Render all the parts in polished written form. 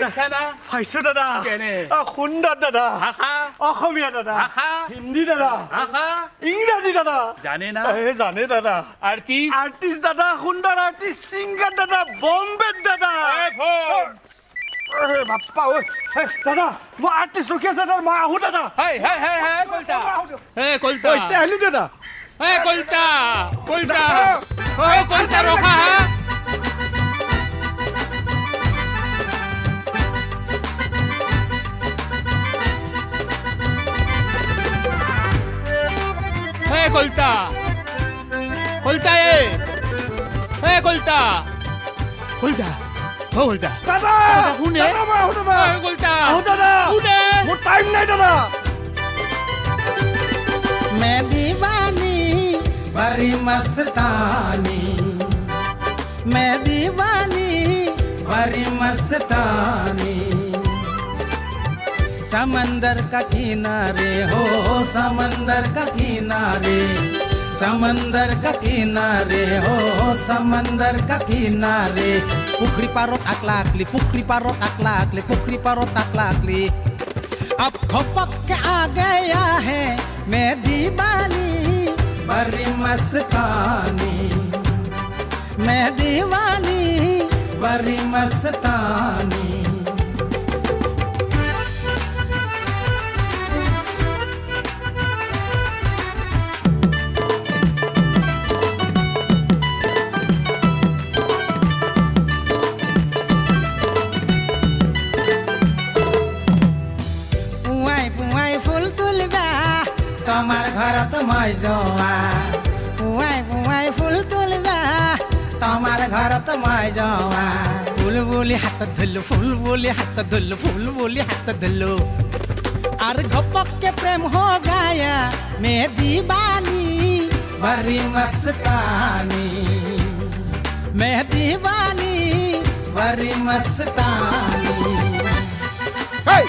পাইছা না পাইছো দাদা কেনে সুন্দৰ দাদা ভাষা অসমীয়া দাদা ভাষা হিন্দী দাদা ভাষা ইংৰাজী দাদা জানে না জানে দাদা আর্টিস্ট দাদা সুন্দৰ আৰ্টিষ্ট সিংগাৰ দাদা বম্বে দাদা বাপ্পা ঐ দাদা মই আৰ্টিষ্ট ৰখি আছে দাদা মই আহো দাদা কলতা কলতা এতিয়া আহিলো দাদা কলতা কলতা কলতা রখা কলতা কলতা কলতা কলতা কলতা দাদা শুনে মই আহো দাদা কলতা আহো দাদা শুনে মোৰ টাইম নাই দাদা मैं दीवानी बड़ी मस्तानी मैं दीवानी बड़ी मस्तानी समंदर का किनारे हो समंदर का किनारे समंदर का किनारे हो समंदर का किनारे पुखरी पारोत आकलाकली पुखरी पारोत आकलाकली पुखरी पारोत आकलाकली अब खपक के आ गया है मैं दीवानी बड़ी मस्तानी मैं दीवानी बड़ी मस्तानी তোমার ঘরত মই যোৱা পুৱাই পুৱাই ফুল তুলবা তোমার ঘরত মই যোৱা ফুল বুলি হাত ধুলো ফুল বুলি হাত ধুলো ফুল বুলি হাত ধুলো আর ঘপককে প্রেম हो गया मैं दीवानी बड़ी मस्तानी मैं दीवानी बड़ी मस्तानी hey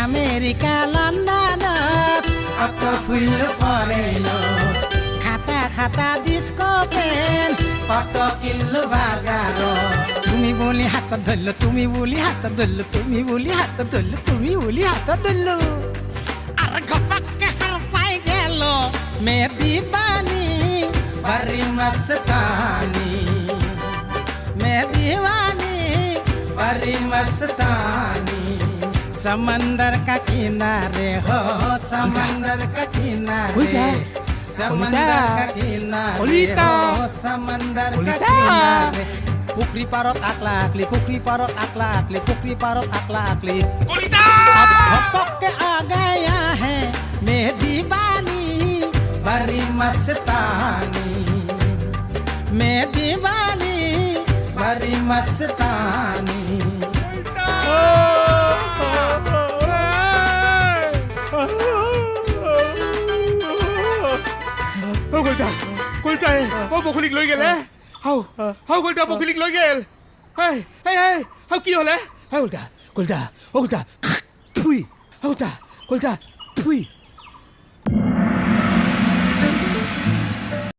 আমেরিকা লন্ডনত অত ফুল ফরেনো খাতা খাতা ডিস্কো পেন কত কিলো বাজার তুমি বলি হাত ধরলো তুমি বলি হাত ধরলো তুমি বলি হাত ধরলো তুমি বলি হাত ধরলো আর ঘপককে হার পাই গেল মে দিবানি বড়ি মস্তানি মে দিবানি बड़ी मस्तानी समंदर का किनारे हो समंदर का किनारे समंदर का किनारे हो समंदर का किनारे पुखरी पारोत आकलाकली पुखरी पारोत आकलाकली पुखरी पारोत आकलाकली अब भपक के आ गया है मैं दीवानी बड़ी मस्तानी मैं दीवानी बड़ी मस्तानी কলতা বকুলিক লৈ গেলে হাও কলতা বকুলিক লৈ গেল হাও কি হলে কলতা কলতা কলতা থুই কলতা কলতা থুই